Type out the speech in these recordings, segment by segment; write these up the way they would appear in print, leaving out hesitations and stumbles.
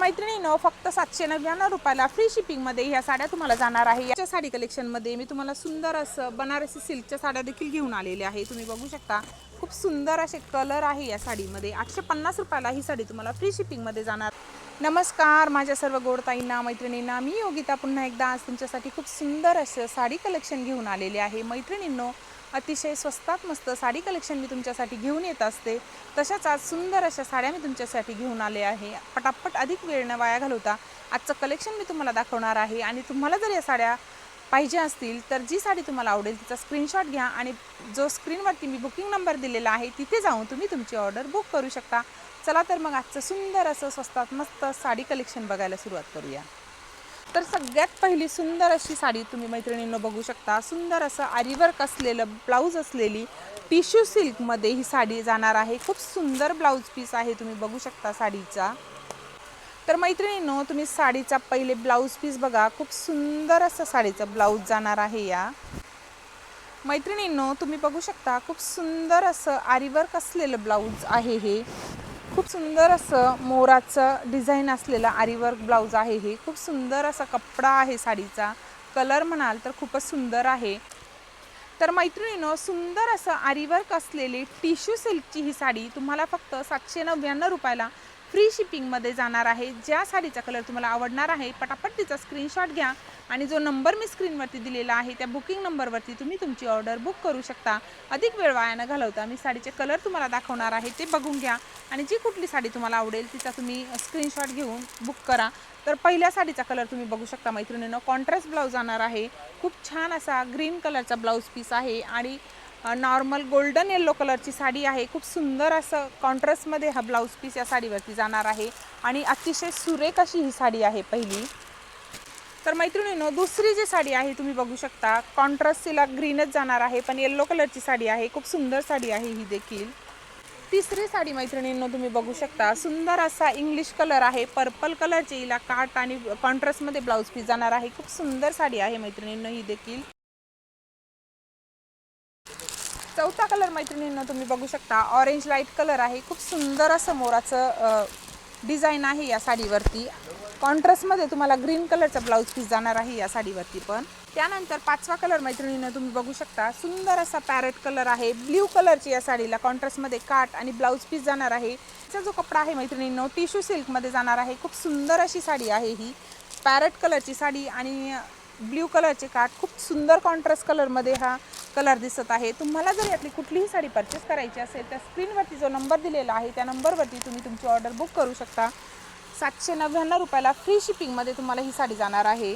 मैत्रिणींनो, फक्त 799 रुपयाला फ्री शिपिंगमध्ये ह्या साड्या तुम्हाला जाणार आहे। याच्या साडी कलेक्शनमध्ये मी तुम्हाला सुंदर असं बनारसी सिल्कच्या साड्या देखील घेऊन आलेल्या आहे। तुम्ही बघू शकता खूप सुंदर असे कलर आहे या साडीमध्ये। 850 रुपयाला ही साडी तुम्हाला फ्री शिपिंगमध्ये जाणार। नमस्कार माझ्या सर्व गोडताईंना, मैत्रिणींना, मी योगिता पुन्हा एकदा आज तुमच्यासाठी खूप सुंदर असं साडी कलेक्शन घेऊन आलेले आहे। मैत्रिणींनो, अतिशय स्वस्तात मस्त साडी कलेक्शन मी तुमच्यासाठी घेऊन येत असते। तशाच आज सुंदर अशा साड्या मी तुमच्यासाठी घेऊन आले आहे। पटापट अधिक वेळ न वाया घालवता आजचं कलेक्शन मी तुम्हाला दाखवणार आहे। आणि तुम्हाला जर या साड्या पाहिजे असतील तर जी साडी तुम्हाला आवडेल तिचा स्क्रीनशॉट घ्या आणि जो स्क्रीनवरती मी बुकिंग नंबर दिलेला आहे तिथे जाऊन तुम्ही तुमची ऑर्डर बुक करू शकता। चला तर मग आजचं सुंदर असं स्वस्तात मस्त साडी कलेक्शन बघायला सुरुवात करूया। तर सगळ्यात पहिली सुंदर अशी साडी तुम्ही मैत्रिणींनो बघू शकता। सुंदर असं आरीवर्क असलेलं ब्लाउज असलेली टिश्यू सिल्कमध्ये ही साडी जाणार आहे। खूप सुंदर ब्लाउज पीस आहे, तुम्ही बघू शकता साडीचा। तर मैत्रिणींनो, तुम्ही साडीचा पहिले ब्लाउज पीस बघा, खूप सुंदर असं साडीचा ब्लाउज जाणार आहे। या मैत्रिणींनो, तुम्ही बघू शकता खूप सुंदर असं आरीवर्क असलेलं ब्लाउज आहे। हे खूप सुंदर असं मोराचं डिझाईन असलेला आरीवर्क ब्लाउज आहे। हे खूप सुंदर असा कपडा आहे साडीचा, कलर म्हणाल तर खूपच सुंदर आहे। तर मैत्रिणींनो, सुंदर असं आरीवर्क असलेली टिश्यू सिल्कची ही साडी तुम्हाला फक्त 799 रुपयाला फ्री शिपिंगमध्ये जाणार आहे। ज्या साडीचा कलर तुम्हाला आवडणार आहे पटापट तिचा स्क्रीनशॉट घ्या आणि जो नंबर मी स्क्रीनवरती दिलेला आहे त्या बुकिंग नंबरवरती तुम्ही तुमची ऑर्डर बुक करू शकता। अधिक वेळ वाया न घालवता मी साडीचे कलर तुम्हाला दाखवणार आहे, ते बघून घ्या आणि जी कुठली साडी तुम्हाला आवडेल तिचा तुम्ही स्क्रीनशॉट घेऊन बुक करा। तर पहिल्या साडीचा कलर तुम्ही बघू शकता मैत्रिणींनो, कॉन्ट्रास्ट ब्लाउज जाणार आहे। खूप छान असा ग्रीन कलरचा ब्लाउज पीस आहे आणि नॉर्मल गोल्डन येलो कलरची साडी आहे। खूप सुंदर असं कॉन्ट्रास्टमध्ये हा ब्लाउज पीस या साडीवरती जाणार आहे आणि अतिशय सुरेख अशी ही साडी आहे पहिली। तर मैत्रिणींनो, दुसरी जी साडी आहे तुम्ही बघू शकता, कॉन्ट्रास्ट तिला ग्रीनच जाणार आहे पण येलो कलरची साडी आहे। खूप सुंदर साडी आहे ही देखील। तिसरी साडी मैत्रिणींनो, तुम्ही बघू शकता सुंदर असा इंग्लिश कलर आहे, पर्पल कलरची हिला काट आणि कॉन्ट्रास्टमध्ये ब्लाउज पीस जाणार आहे। खूप सुंदर साडी आहे मैत्रिणींनो ही देखील। चौथा कलर मैत्रिणींनो, तुम्ही बघू शकता ऑरेंज लाईट कलर आहे। खूप सुंदर असं मोराचं डिझाईन आहे या साडीवरती। कॉन्ट्रास्टमध्ये तुम्हाला ग्रीन कलरचा ब्लाउज पीस जाणार आहे या साडीवरती पण। त्यानंतर पाचवा कलर मैत्रिणींनो, तुम्ही बघू शकता सुंदर असा पॅरेट कलर आहे, ब्ल्यू कलरची या साडीला कॉन्ट्रास्टमध्ये काट आणि ब्लाउज पीस जाणार आहे। त्याचा जो कपडा आहे मैत्रिणींनो, टिश्यू सिल्कमध्ये जाणार आहे। खूप सुंदर अशी साडी आहे ही, पॅरेट कलरची साडी आणि ब्ल्यू कलरचे काट, खूप सुंदर कॉन्ट्रास्ट कलरमध्ये हा कलर दिसत आहे। तुम्हाला जर यातली कुठलीही साडी परचेस करायची असेल तर स्क्रीनवरती जो नंबर दिलेला आहे त्या नंबरवरती तुम्ही तुमची ऑर्डर बुक करू शकता। 799 रुपयाला फ्री शिपिंगमध्ये तुम्हाला ही साडी जाणार आहे।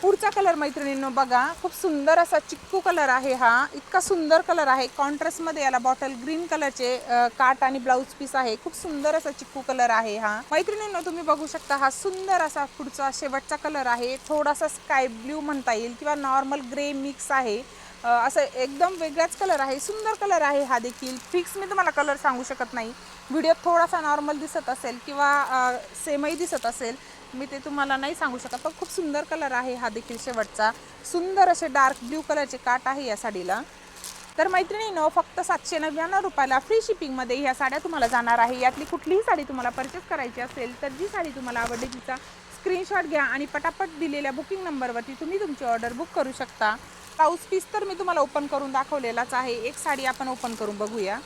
पुढचा कलर मैत्रिणींनो बघा, खूप सुंदर असा चिक्कू कलर आहे। हा इतका सुंदर कलर आहे, कॉन्ट्रास्टमध्ये याला बॉटल ग्रीन कलरचे काट आणि ब्लाउज पीस आहे। खूप सुंदर असा चिक्कू कलर आहे हा मैत्रिणींनो, तुम्ही बघू शकता। हा सुंदर असा पुढचा शेवटचा कलर आहे, थोडासा स्काय ब्ल्यू म्हणता येईल किंवा नॉर्मल ग्रे मिक्स आहे। असं एकदम वेगळाच कलर आहे, सुंदर कलर आहे हा देखील। फिक्स मी तुम्हाला कलर सांगू शकत नाही, व्हिडिओत थोडासा नॉर्मल दिसत असेल किंवा सेमही दिसत असेल, मी ते तुम्हाला नाही सांगू शकत, पण खूप सुंदर कलर आहे हा देखील शेवटचा। सुंदर असे डार्क ब्ल्यू कलरचे काट आहे या साडीला। तर मैत्रिणींनो, फक्त 799 रुपयाला फ्री शिपिंगमध्ये ह्या साड्या तुम्हाला जाणार आहे। यातली कुठलीही साडी तुम्हाला परचेस करायची असेल तर जी साडी तुम्हाला आवडली तिचा स्क्रीनशॉट घ्या आणि पटापट दिलेल्या बुकिंग नंबरवरती तुम्ही तुमची ऑर्डर बुक करू शकता। ब्लाउज पीस तर मी तुम्हाला ओपन करून दाखवलेलाच आहे, एक साडी आपण ओपन करून बघूया।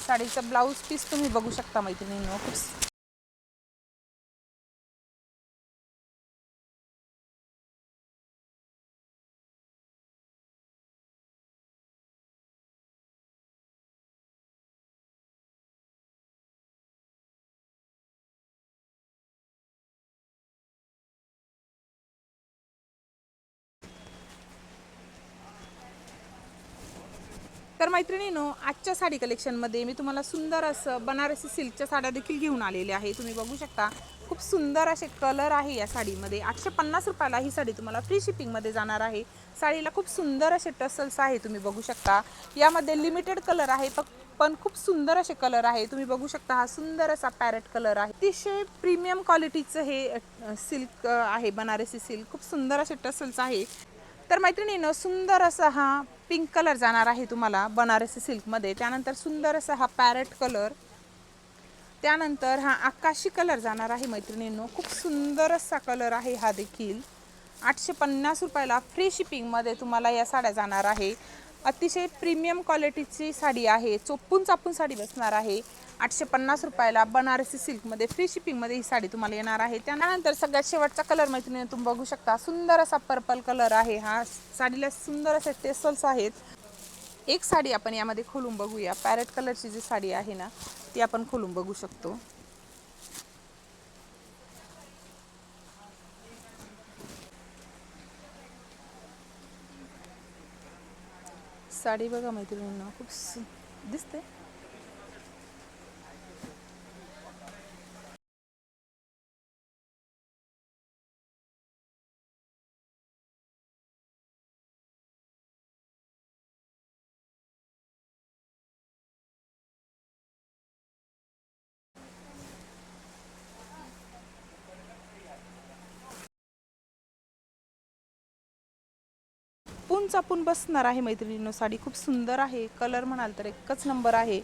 साडीचा ब्लाउज पीस तुम्ही बघू शकता मैत्रिणींनो, खूप तर मैत्रिणींनो, आजच्या साडी कलेक्शनमध्ये मी तुम्हाला सुंदर असं बनारसी सिल्कच्या साड्या देखील घेऊन आलेल्या आहे। तुम्ही बघू शकता खूप सुंदर असे कलर आहे या साडीमध्ये। 850 रुपयाला ही साडी तुम्हाला फ्री शिपिंगमध्ये जाणार आहे। साडीला खूप सुंदर असे टसल्स आहे, तुम्ही बघू शकता। यामध्ये लिमिटेड कलर आहे, पण खूप सुंदर असे कलर आहे. तुम्ही बघू शकता हा सुंदर असा पॅरेट कलर आहे. अतिशय प्रीमियम क्वालिटीचं हे सिल्क आहे, बनारसी सिल्क. खूप सुंदर असे टसल्स आहे. तर मैत्रिणींनो, सुंदर असा हा पिंक कलर जाणार आहे तुम्हाला बनारसी सिल्कमध्ये. त्यानंतर सुंदर असा हा पॅरेट कलर, त्यानंतर हा आकाशी कलर जाणार आहे मैत्रिणींनो. खूप सुंदर असा कलर आहे हा देखील. 850 रुपयाला फ्री शिपिंगमध्ये तुम्हाला या साड्या जाणार आहे. अतिशय प्रीमियम क्वालिटीची साडी आहे, चोपून चापून साडी बसणार आहे. 850 रुपयाला बनारसी सिल्कमध्ये फ्री शिपिंगमध्ये ही साडी तुम्हाला येणार आहे. त्यानंतर सगळ्यात शेवटचा कलर मैत्रिणी तुम्ही बघू शकता, सुंदर असा पर्पल कलर आहे. हा साडीला सुंदर असे टेसल्स आहेत. एक साडी आपण यामध्ये खोलून बघूया. पॅरेट कलरची जी साडी आहे ना, ती आपण खोलून बघू शकतो. साडी बघा मैत्रिणींना, खूप दिसते. पून चापून बसणार आहे मैत्रिणींनो. साडी खूप सुंदर आहे. कलर म्हणाल तर एकच नंबर आहे.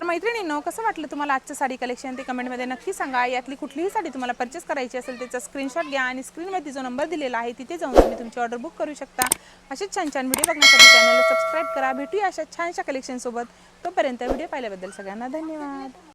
मैत्रिणींनो, कसं वाटलं तुम्हाला आजचं साडी कलेक्शन ते कमेंटमध्ये नक्की सांगा. यातली कुठलीही साडी तुम्हाला परचेस करायची असेल त्याचा स्क्रीनशॉट घ्या आणि स्क्रीनवरती जो नंबर दिलेला आहे तिथे जाऊन तुम्ही तुमची ऑर्डर बुक करू शकता. असेच छान छान व्हिडिओ बघण्यासाठी चॅनलला सबस्क्राईब करा. भेटूया अशा छानशा कलेक्शनसोबत. तोपर्यंत व्हिडिओ पाहिल्याबद्दल सगळ्यांना धन्यवाद.